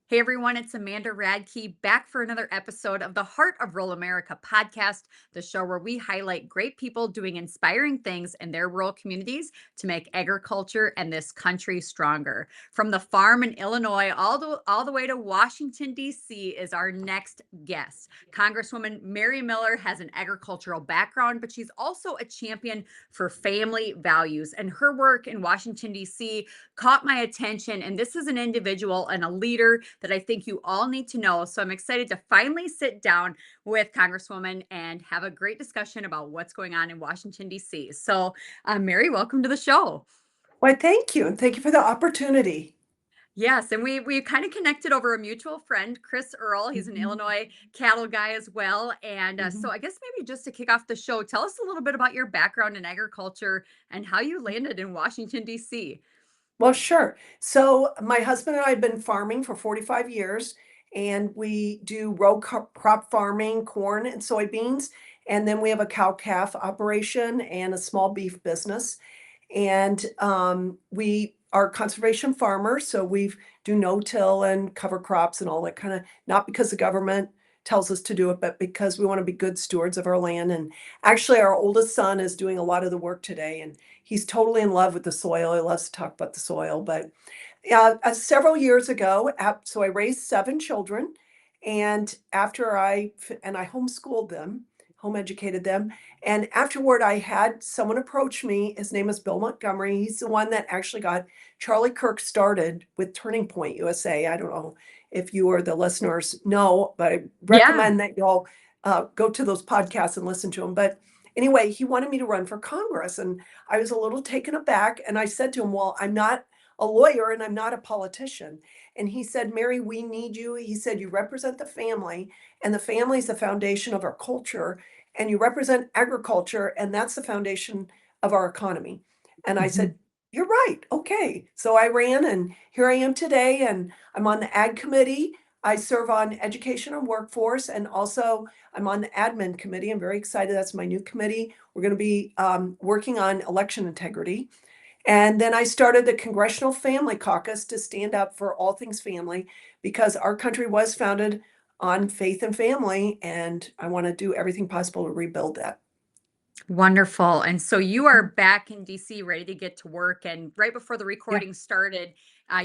Hey everyone, it's Amanda Radke back for another episode of the Heart of Rural America podcast, the show where we highlight great people doing inspiring things in their rural communities to make agriculture and this country stronger. From the farm in Illinois all the way to Washington, D.C. is our next guest. Congresswoman Mary Miller has an agricultural background, but she's also a champion for family values. And her work in Washington, D.C. caught my attention. And this is an individual and a leader that I think you all need to know. So I'm excited to finally sit down with Congresswoman and have a great discussion about what's going on in Washington, D.C. So, Mary, welcome to the show. Why, thank you. And thank you for the opportunity. Yes, and we kind of connected over a mutual friend, Chris Earl. He's an Mhm, Illinois cattle guy as well. And so mhm. I guess maybe just to kick off the show, tell us a little bit about your background in agriculture and how you landed in Washington, D.C. Well, sure. So my husband and I have been farming for 45 years, and we do crop farming, corn and soybeans. And then we have a cow-calf operation and a small beef business. And we are conservation farmers, so we do no-till and cover crops and all that kind of, not because the government tells us to do it, but because we want to be good stewards of our land. And actually, our oldest son is doing a lot of the work today, and he's totally in love with the soil. He loves to talk about the soil. But several years ago, so I raised 7 children, and I homeschooled them, home educated them, and afterward, I had someone approach me. His name is Bill Montgomery. He's the one that actually got Charlie Kirk started with Turning Point USA. I don't know if you or the listeners know, but I Yeah. recommend that y'all go to those podcasts and listen to them. But anyway, he wanted me to run for Congress, and I was a little taken aback. And I said to him, "Well, I'm not a lawyer and I'm not a politician." And he said, "Mary, we need you." He said, "You represent the family, and the family is the foundation of our culture, and you represent agriculture, and that's the foundation of our economy." And I said, Mhm. "You're right. Okay." So I ran, and here I am today, and I'm on the Ag Committee. I serve on Education and Workforce, and also I'm on the Admin Committee. I'm very excited. That's my new committee. We're going to be working on election integrity. And then I started the Congressional Family Caucus to stand up for all things family because our country was founded on faith and family, and I want to do everything possible to rebuild that. Wonderful. And so you are back in DC ready to get to work. And right before the Yeah. recording started,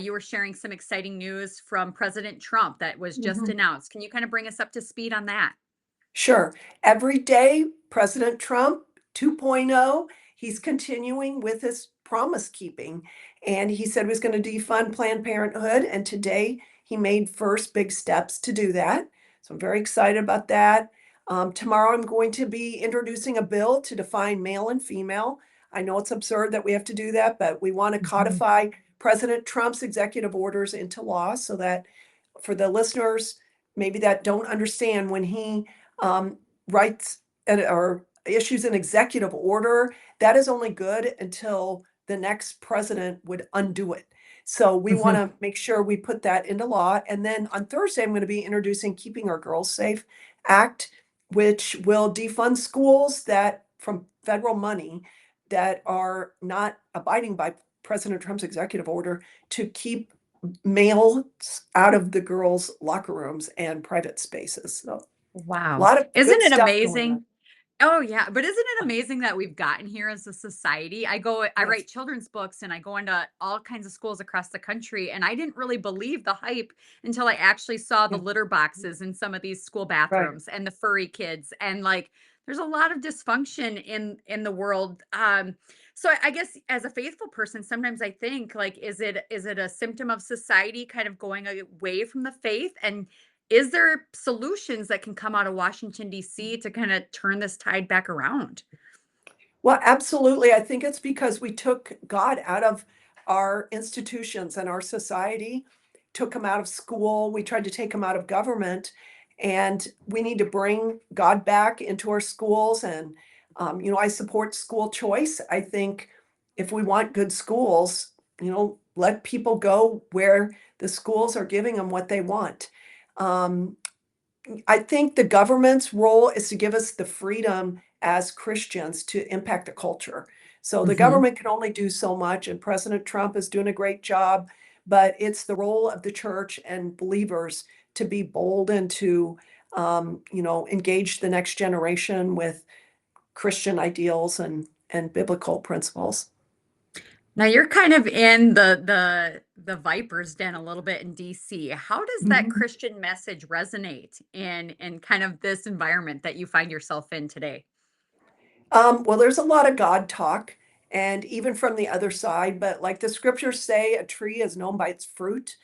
you were sharing some exciting news from President Trump that was just Mhm. announced. Can you kind of bring us up to speed on that? Sure. Every day, President Trump 2.0, he's continuing with his promise keeping. And he said he was going to defund Planned Parenthood. And today he made first big steps to do that. So I'm very excited about that. Tomorrow I'm going to be introducing a bill to define male and female. I know it's absurd that we have to do that, but we want to Mhm. codify President Trump's executive orders into law so that for the listeners, maybe that don't understand when he um, writes or issues an executive order, that is only good until the next president would undo it. So we want Mhm. to make sure we put that into law. And then on Thursday, I'm going to be introducing Keeping Our Girls Safe Act, which will defund schools that from federal money that are not abiding by President Trump's executive order to keep males out of the girls' locker rooms and private spaces. So a Wow. lot of Isn't good it stuff going on. amazing? Oh, yeah, but isn't it amazing that we've gotten here as a society? I Yes. write children's books and I go into all kinds of schools across the country, and I didn't really believe the hype until I actually saw the Yeah. litter boxes in some of these school Right. bathrooms and the furry kids, and, like, there's a lot of dysfunction in the world, so I guess as a faithful person, sometimes I think, like, is it a symptom of society kind of going away from the faith, and is there solutions that can come out of Washington, D.C. to kinda turn this tide back around? Well, absolutely. I think it's because we took God out of our institutions and our society, took him out of school. We tried to take him out of government, and we need to bring God back into our schools. And, I support school choice. I think if we want good schools, let people go where the schools are giving them what they want. Um, I think the government's role is to give us the freedom as Christians to impact the culture. So the Mhm. government can only do so much, and President Trump is doing a great job but it's the role of the church and believers to be bold and to, engage the next generation with Christian ideals and biblical principles. Now you're kind of in the viper's den a little bit in DC. How does that Mhm. Christian message resonate in kind of this environment that you find yourself in today? Well, there's a lot of God talk, and even from the other side, but like the scriptures say, a tree is known by its fruit.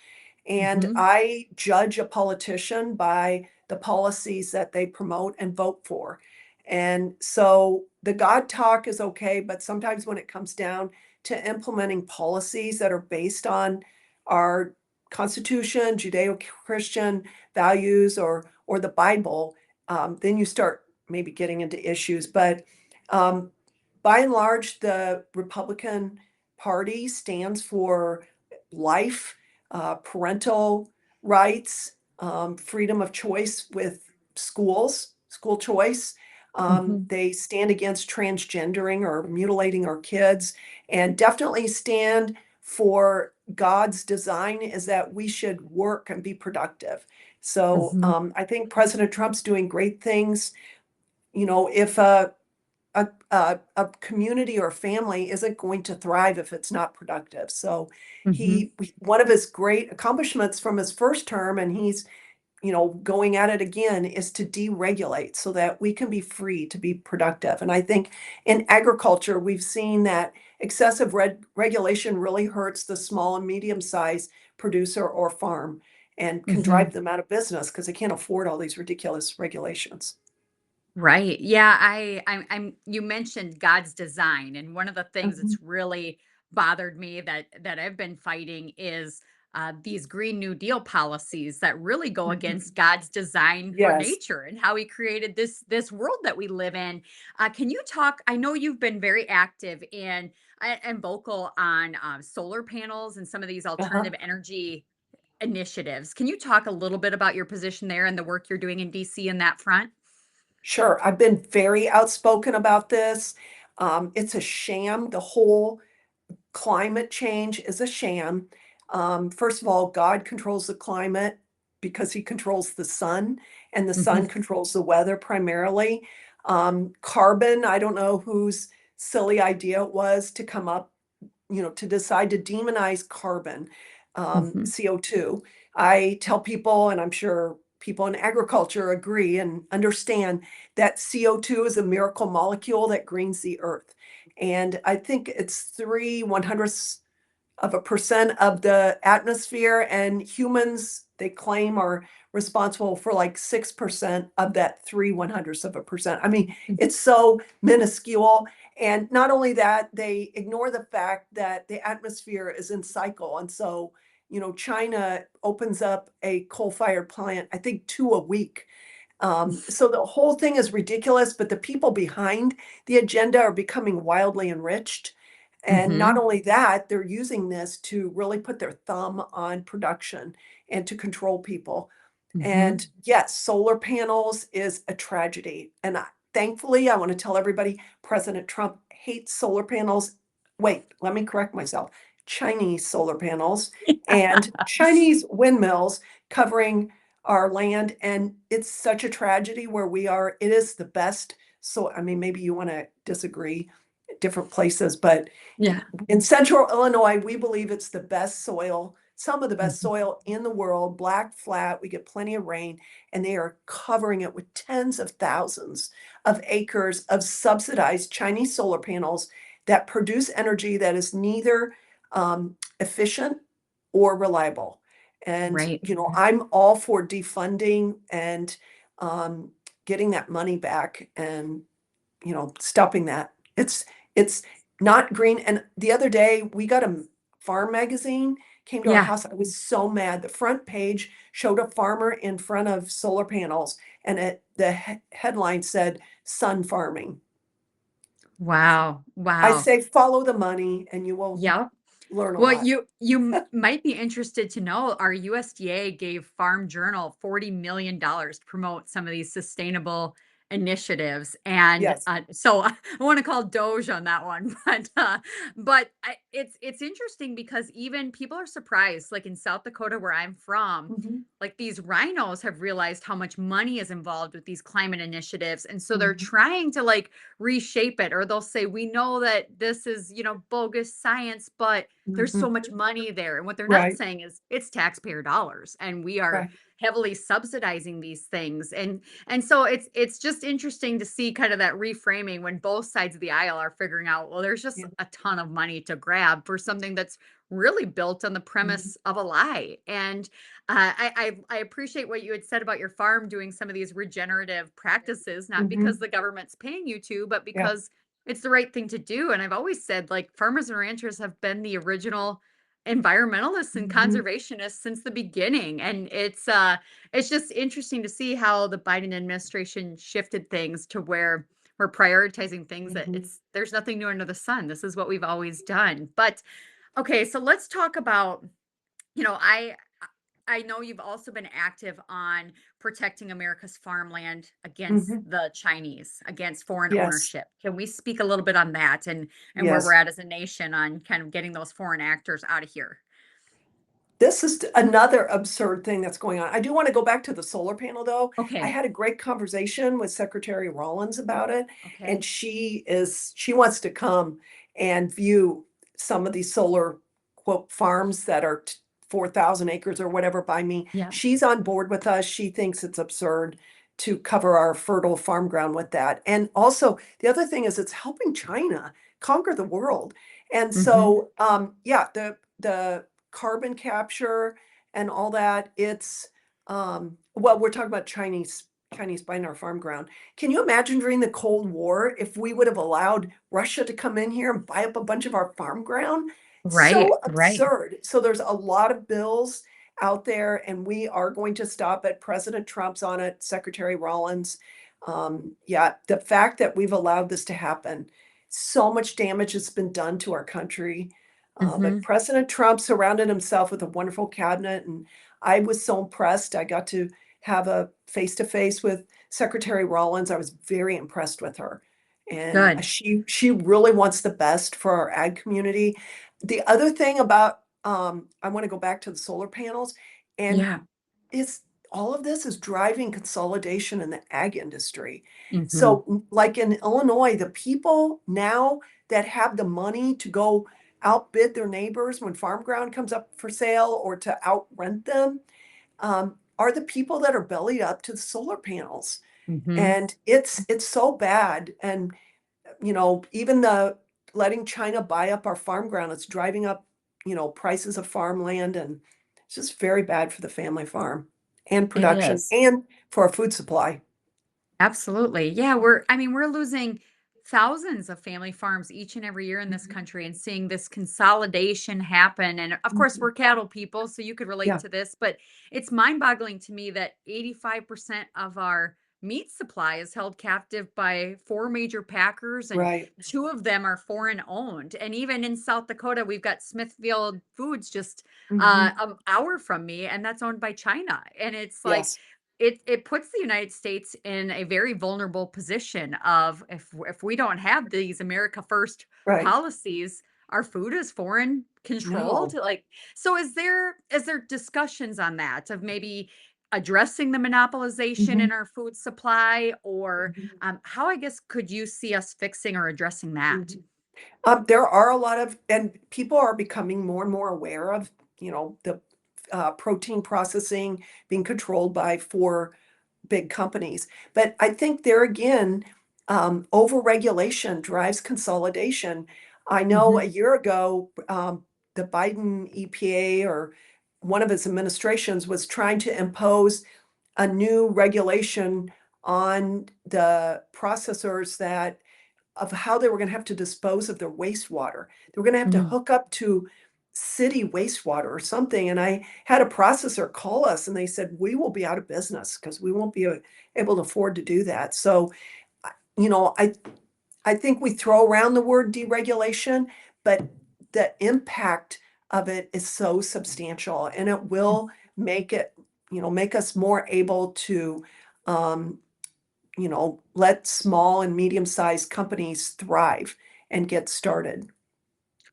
And Mhm. I judge a politician by the policies that they promote and vote for. And so the God talk is okay, but sometimes when it comes down to implementing policies that are based on our Constitution, Judeo-Christian values, or the Bible, then you start maybe getting into issues. But um, by and large, the Republican Party stands for life, parental rights, freedom of choice with school choice. Mhm. They stand against transgendering or mutilating our kids, and definitely stand for God's design is that we should work and be productive. So Mhm. I think President Trump's doing great things. If a community or family isn't going to thrive if it's not productive. So Mhm. one of his great accomplishments from his first term, and he's going at it again, is to deregulate so that we can be free to be productive. And I think in agriculture, we've seen that excessive regulation really hurts the small and medium sized producer or farm and can drive Mhm. them out of business because they can't afford all these ridiculous regulations. Right. Yeah, I'm you mentioned God's design, and one of the things Mhm. that's really bothered me that I've been fighting is these Green New Deal policies that really go Mhm. against God's design for Yes. nature and how He created this world that we live in. Can you talk? I know you've been very active and vocal on solar panels and some of these Uh-huh. alternative energy initiatives. Can you talk a little bit about your position there and the work you're doing in DC in that front? Sure. I've been very outspoken about this. It's a sham. The whole climate change is a sham. First of all, God controls the climate because he controls the sun, and the sun Mhm. controls the weather primarily. Carbon, I don't know whose silly idea it was to come up, to decide to demonize carbon, Mhm. CO2. I tell people, and I'm sure people in agriculture agree and understand that CO2 is a miracle molecule that greens the earth. And I think it's 3/100ths of a percent of the atmosphere, and humans, they claim, are responsible for like 6% of that 3/100ths of a percent. I mean, it's so minuscule. And not only that, they ignore the fact that the atmosphere is in cycle. And so, China opens up a coal-fired plant, I think 2 a week. So the whole thing is ridiculous, but the people behind the agenda are becoming wildly enriched. And not Mhm. only that, they're using this to really put their thumb on production and to control people. And Mhm. yes, solar panels is a tragedy. And thankfully, I want to tell everybody President Trump hates solar panels. Wait, let me correct myself. Chinese solar panels and Chinese windmills covering our land. And it's such a tragedy where we are. It is the best. So, I mean, maybe you want to disagree different places, but Yeah. in central Illinois, we believe it's the best soil, some of the best Mhm. soil in the world, black, flat. We get plenty of rain, and they are covering it with tens of thousands of acres of subsidized Chinese solar panels that produce energy that is neither efficient or reliable. And, Right. I'm all for defunding and um, getting that money back and stopping that. It's not green. And the other day we got a farm magazine came to our Yeah. house. I was so mad. The front page showed a farmer in front of solar panels, and the headline said sun farming. Wow. I Wow. say follow the money and you will Yep. learn a Well, lot. you might be interested to know our USDA gave Farm Journal $40 million to promote some of these sustainable initiatives, and Yes. so I want to call Doge on that one, it's interesting because even people are surprised. Like in South Dakota, where I'm from, Mhm, like these rhinos have realized how much money is involved with these climate initiatives, and so they're mhm, trying to like reshape it, or they'll say, we know that this is, bogus science, but there's so mhm. much money there. And what they're not Right, saying is it's taxpayer dollars, and we are right. heavily subsidizing these things. And so it's just interesting to see kind of that reframing when both sides of the aisle are figuring out, well, there's just Yeah. a ton of money to grab for something that's really built on the Mhm, premise of a lie. And I appreciate what you had said about your farm doing some of these regenerative practices, not because mhm. the government's paying you to, but Yeah. because it's the right thing to do. And I've always said, like, farmers and ranchers have been the original environmentalists and Mhm, conservationists since the beginning. And it's just interesting to see how the Biden administration shifted things to where we're prioritizing things that mhm, there's nothing new under the sun. This is what we've always done. But okay, so let's talk about, you know, I know you've also been active on protecting America's farmland against mhm. the Chinese, against foreign Yes, ownership. Can we speak a little bit on that and where we're yes. at as a nation on kind of getting those foreign actors out of here? This is another absurd thing that's going on. I do wanna go back to the solar panel, though. I Okay. had a great conversation with Secretary Rollins about it, and Okay. she wants to come and view some of these solar, quote, "farms" that are 4,000 acres or whatever by me. Yeah. She's on board with us. She thinks it's absurd to cover our fertile farm ground with that, and also, the other thing is it's helping China conquer the world, and Hmm. so, yeah, the carbon capture and all that, it's, well, we're talking about Chinese buying our farm ground. Can you imagine during the Cold War if we would have allowed Russia to come in here and buy up a bunch of our farm ground? Right. So Right. absurd. So there's a lot of bills out there, and we are going to stop it. President Trump's on it, Secretary Rollins. Yeah, the fact that we've allowed this to happen, so much damage has been done to our country. But Hmm. President Trump surrounded himself with a wonderful cabinet, and I was so impressed. I got to have a face-to-face with Secretary Rollins. I was very impressed with her, and Good. she really wants the best for our ag community. The other thing about, I wanna go back to the solar panels, and Yeah. it's all of this is driving consolidation in the ag industry. Hmm. So, like in Illinois, the people now that have the money to go outbid their neighbors when farm ground comes up for sale or to outrent them, are the people that are bellied up to the solar panels. Hmm. And it's so bad. And, even the letting China buy up our farm ground, it's driving up, prices of farmland, and it's just very bad for the family farm and It production is. and for our food supply. Absolutely. Yeah, I mean, we're losing thousands of family farms each and every year in this Mhm, country and seeing this consolidation happen. And of course, mhm. we're cattle people, so you could relate Yeah, to this, but it's mind-boggling to me that 85% of our meat supply is held captive by four major packers, and right. two of them are foreign owned. And even in South Dakota, we've got Smithfield Foods just Mhm. an hour from me, and that's owned by China. And it's like Yes, it puts the United States in a very vulnerable position of, if we don't have these America First right. policies, our food is foreign controlled. No. Like, so is there discussions on that of maybe addressing the monopolization in Mhm, our food supply, or mhm, how, I guess, could you see us fixing or addressing that? mhm. There are a lot of and people are becoming more and more aware of, the, protein processing being controlled by 4 big companies. But I think there again, overregulation drives consolidation. I know a Hmm. year ago, the Biden EPA or one of his administrations was trying to impose a new regulation on the processors that of how they were gonna have to dispose of their wastewater. They were gonna have to Mm. hook up to city wastewater or something, and I had a processor call us, and they said, "We will be out of business because we won't be able to afford to do that." So, I you know, I think we throw around the word deregulation, but the impact of it is so substantial, and it will make it make us more able to, um, let small and medium-sized companies thrive and get started.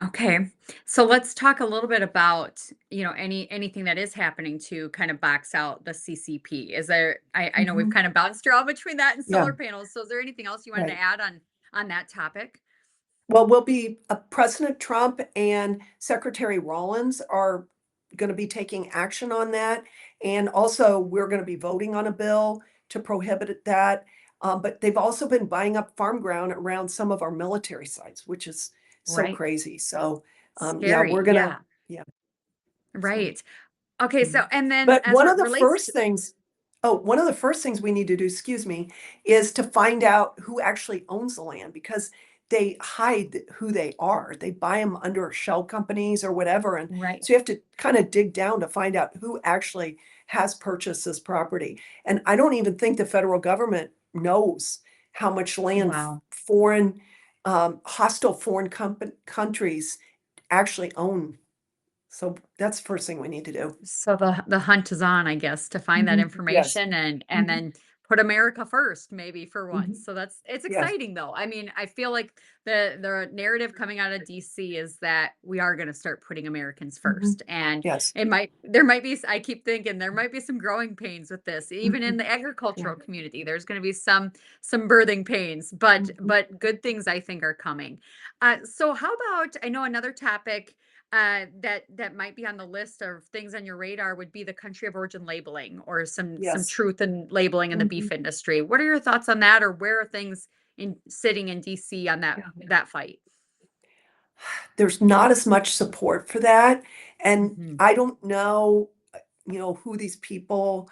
Okay. So let's talk a little bit about, anything that is happening to kind of box out the CCP. Is there I know we've Mhm. kind of bounced around between that and Yeah, solar panels. So is there anything else you wanted to right. add on that topic? Well, we'll be President Trump and Secretary Rollins are gonna be taking action on that, and also, we're gonna be voting on a bill to prohibit that, but they've also been buying up farm ground around some of our military sites, which is so Right. crazy, so, yeah, Scary. we're gonna Yeah. yeah, so Right. Okay, so mhm. and then But as it relates to one of the first things we need to do, excuse me, is to find out who actually owns the land because they hide who they are. They buy them under shell companies or whatever, and right. so you have to kinda dig down to find out who actually has purchased this property, and I don't even think the federal government knows how much land Wow. hostile foreign countries actually own. So that's the first thing we need to do. So the hunt is on, I guess, to find that Mhm. Yes. information and Mhm. then put America first, maybe for once. Mhm. So it's Yes. exciting though. I mean, I feel like the narrative coming out of DC is that we are going to start putting Americans Mhm. first. And Yes. there might be I keep thinking there might be some growing pains with this. Even in Mhm. the Yeah. agricultural community, there's going to be some birthing pains, but Mhm. but good things I think are coming. So how about I know another topic that might be on the list of things on your radar would be the country of origin labeling or some Yes. truth in labeling in the beef Mhm. industry. What are your thoughts on that, or where are things in sitting in DC on that Yeah. that fight? There's not as much support for that, and Mhm. I don't know, who these people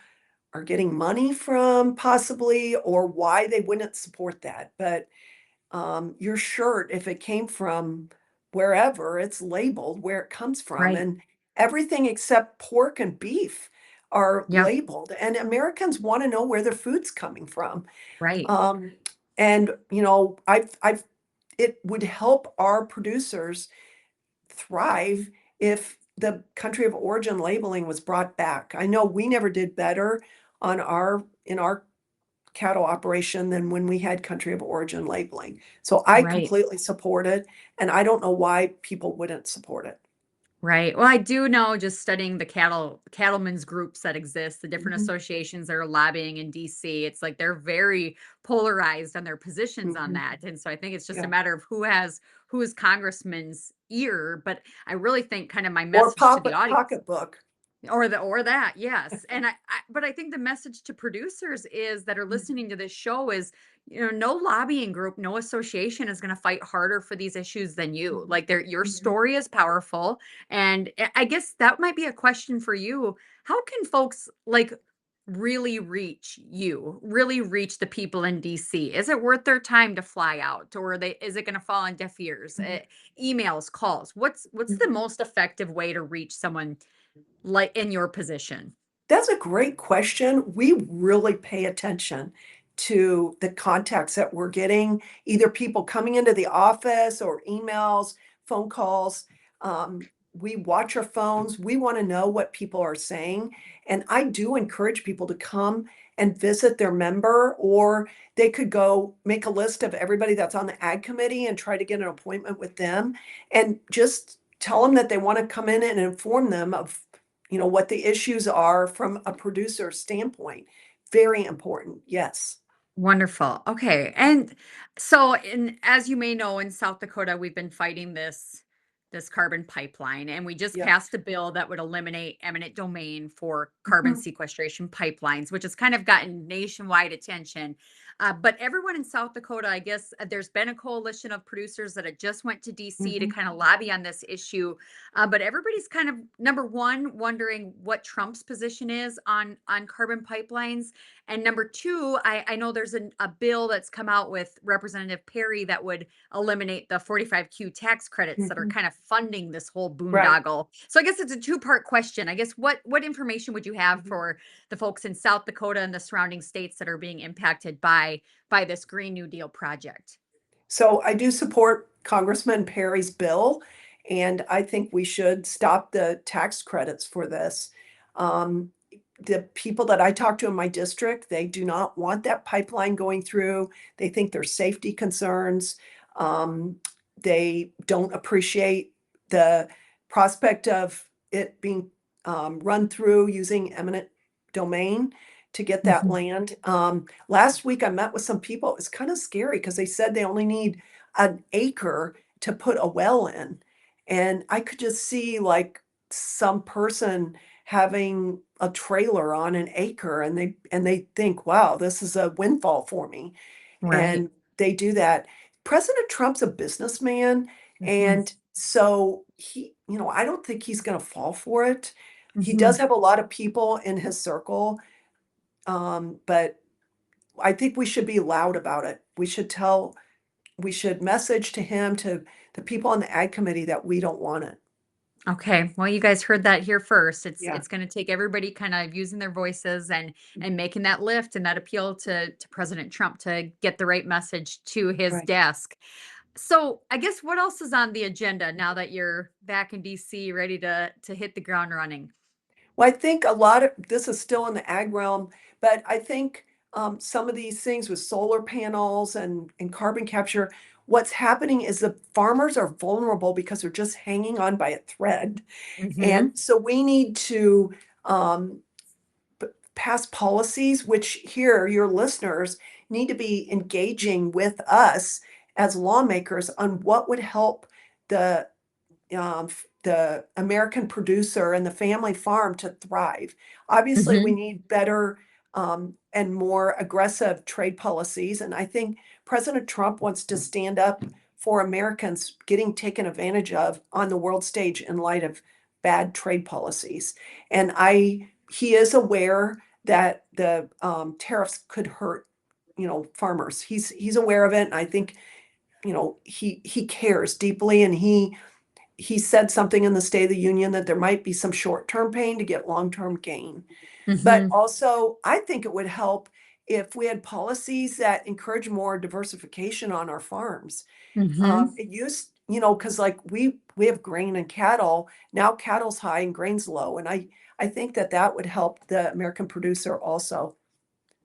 are getting money from possibly or why they wouldn't support that, but your shirt, if it came from wherever, it's labeled where it comes from, Right. and everything except pork and beef are Yep. labeled, and Americans wanna know where their food's coming from. Right. Um, and, I've it would help our producers thrive if the country of origin labeling was brought back. I know we never did better in our cattle operation than when we had country of origin labeling. So I Right. completely support it, and I don't know why people wouldn't support it. Right. Well, I do know just studying the cattlemen's groups that exist, the different Mhm, associations that are lobbying in DC. It's like they're very polarized on their positions on mhm, that. And so I think it's just a yeah. matter of who is congressman's ear. But I really think kind of my Or message to the audience pocketbook. or that, yes. And but I think the message to producers is that are listening to this show is, no lobbying group, no association is going to fight harder for these issues than you. Mhm, Like your mhm, story is powerful. And I guess that might be a question for you. How can folks like really reach you, really reach the people in DC? Is it worth their time to fly out, or is it going to fall on deaf ears? mhm, Emails, calls. What's the mhm. most effective way to reach someone like, in your position? That's a great question. We really pay attention to the contacts that we're getting, either people coming into the office or emails, phone calls. We watch our phones. We want to know what people are saying. And I do encourage people to come and visit their member, or they could go make a list of everybody that's on the ag committee and try to get an appointment with them and just tell them that they want to come in and inform them of what the issues are from a producer standpoint. Very important, yes. Wonderful. Okay. And so as you may know, in South Dakota, we've been fighting this carbon pipeline, and we just Yeah. passed a bill that would eliminate eminent domain for carbon Mhm, sequestration pipelines, which has kind of gotten nationwide attention. But everyone in South Dakota, I guess there's been a coalition of producers that had just went to DC to mhm, kind of lobby on this issue. But everybody's kind of number one wondering what Trump's position is on carbon pipelines, and number two, I know there's a bill that's come out with Representative Perry that would eliminate the 45Q tax credits that are mhm. kind of funding this whole Right. boondoggle. So I guess it's a two-part question. I guess what information would you have Mhm. for the folks in South Dakota and the surrounding states that are being impacted by this Green New Deal project? So I do support Congressman Perry's bill, and I think we should stop the tax credits for this. Um, the people that I talk to in my district, they do not want that pipeline going through. They think there's safety concerns. Um, they don't appreciate the prospect of it being run through using eminent domain to get that Mhm. land. Last week I met with some people. It was kind of scary because they said they only need an acre to put a well in. And I could just see like some person having a trailer on an acre and they think, wow, this is a windfall for me. Right. And they do that. President Trump's a businessman, Mhm. and so I don't think he's going to fall for it. He does Mhm. have a lot of people in his circle, but I think we should be loud about it. We should message to him, to the people on the ag committee, that we don't want it. Okay, well, you guys heard that here first. It's Yeah, it's going to take everybody kind of using their voices and making that lift and that appeal to President Trump to get the right message to his right. desk. So, I guess what else is on the agenda now that you're back in DC ready to hit the ground running? Well, I think a lot of this is still in the ag realm, but I think some of these things with solar panels and carbon capture, what's happening is the farmers are vulnerable because they're just hanging on by a thread. And Mhm. so we need to um, pass policies, which here, your listeners need to be engaging with us as lawmakers on what would help the the American producer and the family farm to thrive. Obviously, we Mhm. need better and more aggressive trade policies. And I think President Trump wants to stand up for Americans getting taken advantage of on the world stage in light of bad trade policies. And he is aware that the tariffs could hurt, farmers. He's aware of it, and I think he cares deeply, and he said something in the State of the Union that there might be some short-term pain to get long-term gain. But Mhm. also, I think it would help if we had policies that encourage more diversification on our farms. Mhm. It used, because like we have grain and cattle. Now cattle's high and grain's low, and I think that that would help the American producer also.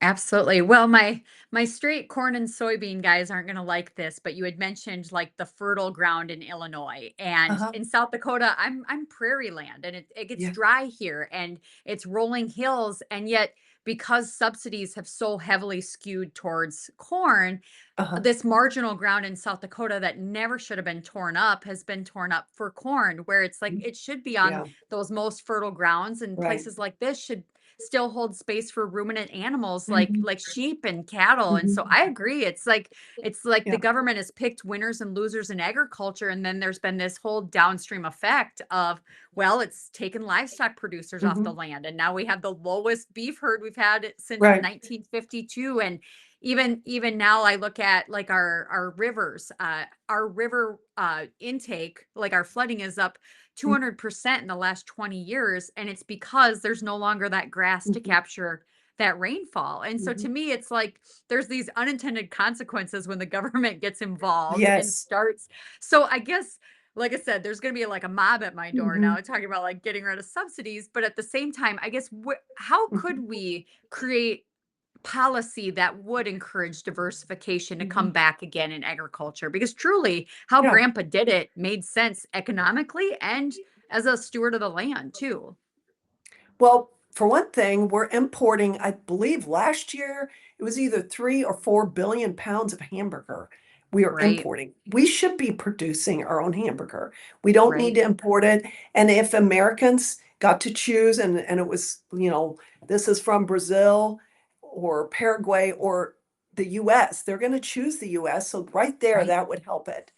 Absolutely. Well, my straight corn and soybean guys aren't going to like this, but you had mentioned like the fertile ground in Illinois and Uh-huh. in South Dakota. I'm prairie land and it gets Yeah. dry here and it's rolling hills, and yet because subsidies have so heavily skewed towards corn, Uh-huh. this marginal ground in South Dakota that never should have been torn up has been torn up for corn, where it's like Mhm. it should be on Yeah. those most fertile grounds, and Right. places like this should still hold space for ruminant animals like Mhm. sheep and cattle. And so Mhm. I agree. It's like the Yeah. government has picked winners and losers in agriculture, and then there's been this whole downstream effect of, well, it's taken livestock producers off the Mhm. land, and now we have the lowest beef herd we've had since Right. 1952. And even now I look at like our rivers, our river intake, like our flooding is up Mm, 200% in the last 20 years, and it's because there's no longer that grass to mhm. capture that rainfall. And so to Mhm. me it's like there's these unintended consequences when the government gets involved and Yes. starts. So I guess, like I said, there's going to be like a mob at my door now Mhm. talking about like getting rid of subsidies, but at the same time I guess how Mhm. could we create policy that would encourage diversification to come Mhm. back again in agriculture? Because truly, how Yeah. grandpa did it made sense economically and as a steward of the land, too. Well, for one thing, we're importing, I believe last year it was either 3 or 4 billion pounds of hamburger we are Right, importing. We should be producing our own hamburger. We don't need right. to import it. And if Americans got to choose, and it was, this is from Brazil or Paraguay or the US, they're going to choose the US. So right there, Right, that would help it.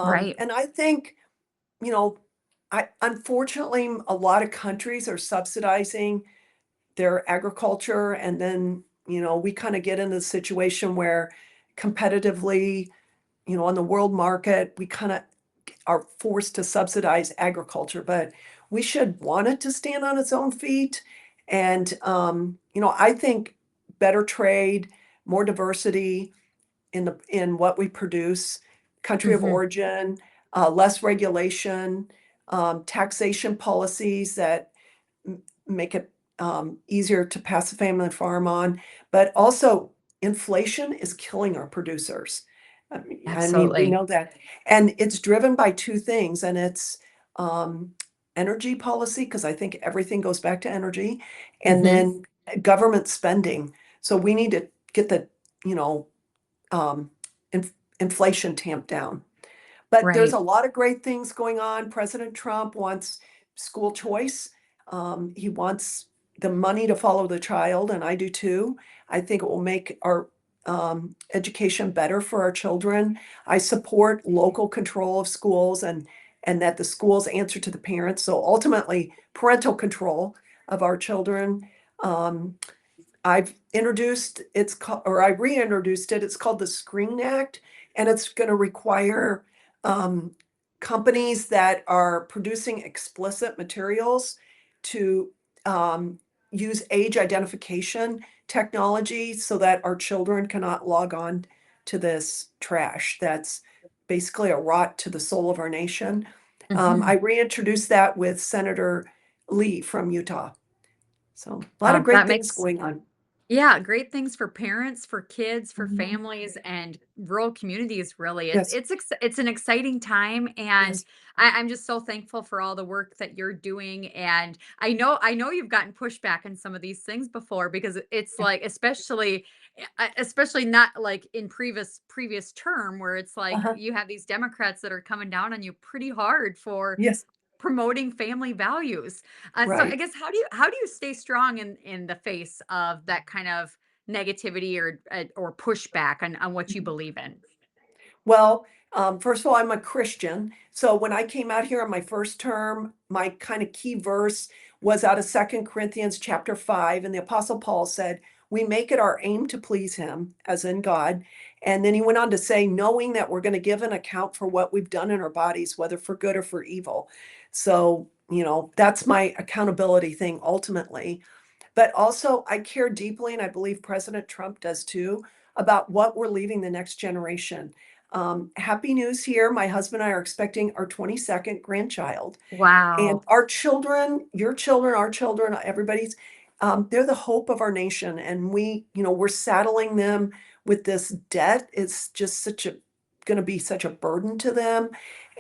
right. And I think, you know, I unfortunately, a lot of countries are subsidizing their agriculture, and then, we kinda get in a situation where competitively, on the world market, we kinda are forced to subsidize agriculture, but we should want it to stand on its own feet, and, I think better trade, more diversity in what we produce, country of Mhm. origin, less regulation, taxation policies that make it easier to pass the family farm on, but also inflation is killing our producers. I mean, we Absolutely. know that, and it's driven by 2 things, and it's, um, energy policy, because I think everything goes back to energy, and Hmm. then government spending. So we need to get the, you know, um, inflation tamped down. But there's Right. a lot of great things going on. President Trump wants school choice. He wants the money to follow the child, and I do too. I think it will make our education better for our children. I support local control of schools and that the schools answer to the parents. So ultimately, parental control of our children. Um, I've introduced it's called, or I reintroduced it. It's called the Screen Act, and it's going to require um, companies that are producing explicit materials to use age identification technology so that our children cannot log on to this trash that's basically a rot to the soul of our nation. I Hmm. reintroduced that with Senator Lee from Utah. So a lot of great That things makes going on. Yeah, great things for parents, for kids, for Mhm. families, and rural communities, really. Yes, It's an exciting time, and yes. I'm just so thankful for all the work that you're doing, and I know you've gotten pushback on some of these things before because it's Yeah. like, especially not like in previous term where it's like Uh-huh. you have these Democrats that are coming down on you pretty hard for Yes, promoting family values. So I right. guess how do you stay strong in the face of that kind of negativity or pushback on what you Mhm. believe in? Well, first of all, I'm a Christian. So when I came out here on my first term, my kind of key verse was out of Second Corinthians chapter 5. And the Apostle Paul said, we make it our aim to please him, as in God. And then he went on to say, knowing that we're going to give an account for what we've done in our bodies, whether for good or for evil. So, that's my accountability thing ultimately. But also, I care deeply, and I believe President Trump does too, about what we're leaving the next generation. Happy news here. My husband and I are expecting our 22nd grandchild. And Wow. our children, your children, our children, everybody's, they're the hope of our nation. And we're saddling them with this debt. It's just going to be such a burden to them.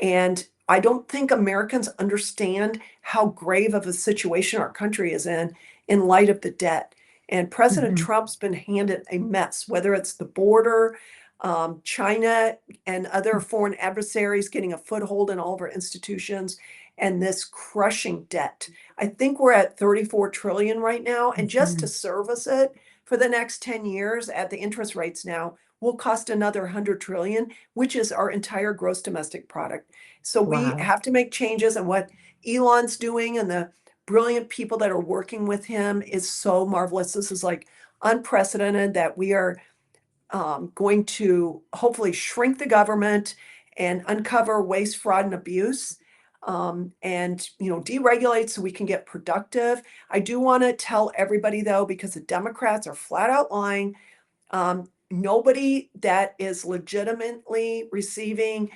And I don't think Americans understand how grave of a situation our country is in light of the debt. And President Mhm. Trump's been handed a mess, whether it's the border, China, and other foreign adversaries getting a foothold in all of our institutions and this crushing debt. I think we're at 34 trillion right now, and just to Mhm. service it for the next 10 years at the interest rates now will cost another 100 trillion, which is our entire gross domestic product. So we Wow. have to make changes, and what Elon's doing and the brilliant people that are working with him is so marvelous. This is like unprecedented that we are going to hopefully shrink the government and uncover waste, fraud, and abuse. And deregulate so we can get productive. I do want to tell everybody though, because the Democrats are flat out lying. Nobody that is legitimately receiving,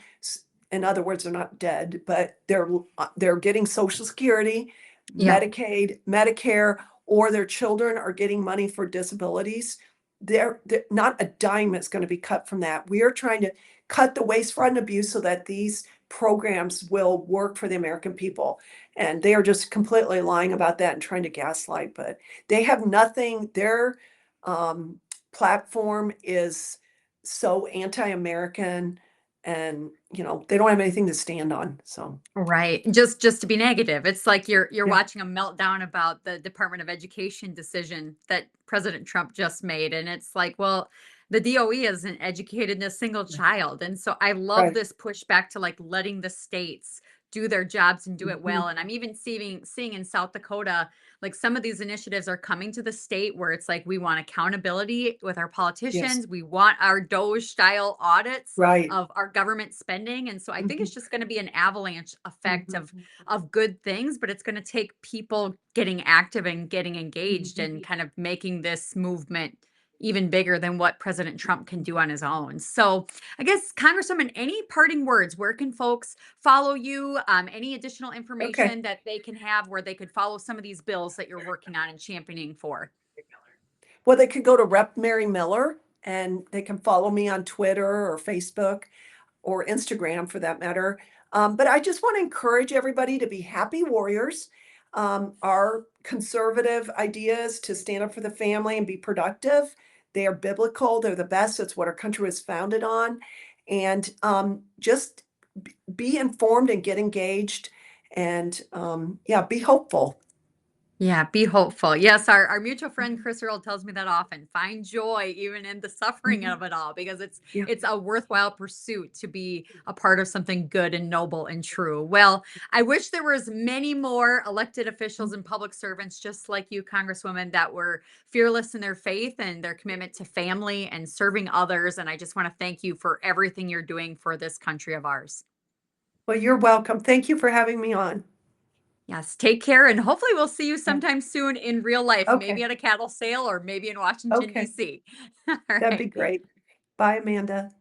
in other words, they're not dead, but they're getting Social Security, Yeah. Medicaid, Medicare, or their children are getting money for disabilities. They're not a dime is going to be cut from that. We are trying to cut the waste, fraud, and abuse so that these programs will work for the American people. And they are just completely lying about that and trying to gaslight. But they have nothing. Their um, platform is so anti-American, and they don't have anything to stand on. So Right. Just to be negative. It's like you're yeah, watching a meltdown about the Department of Education decision that President Trump just made. And it's like, well, the DOE hasn't educated a single child. And so I love right. this pushback to like letting the states do their jobs and do it Mhm. well. And I'm even seeing in South Dakota, like some of these initiatives are coming to the state where it's like we want accountability with our Yes, politicians. We want our Doge style audits right. of our government spending. And so I think Mhm, it's just going to be an avalanche effect mhm, of good things, but it's going to take people getting active and getting engaged mhm. and kind of making this movement even bigger than what President Trump can do on his own. So, I guess, Congresswoman, any parting words? Where can folks follow you? Any additional Okay. information that they can have where they could follow some of these bills that you're working on and championing for? Well, they could go to Rep. Mary Miller, and they can follow me on Twitter or Facebook or Instagram for that matter. But I just want to encourage everybody to be happy warriors. Our conservative ideas to stand up for the family and be productive, they are biblical. They're the best. It's what our country was founded on. And just be informed and get engaged. And yeah, be hopeful. Yeah, be hopeful. Yes, our mutual friend Mhm. Chris Earl tells me that often. Find joy even in the suffering Mhm. of it all, because Yeah. it's a worthwhile pursuit to be a part of something good and noble and true. Well, I wish there was many more elected officials and public servants just like you, Congresswoman, that were fearless in their faith and their commitment to family and serving others. And I just want to thank you for everything you're doing for this country of ours. Well, you're welcome. Thank you for having me on. Yes, take care, and hopefully we'll see you Yeah. sometime soon in real life, maybe Okay. at a cattle sale or maybe in Washington, Okay. D.C. All That'd be right. great. Bye, Amanda.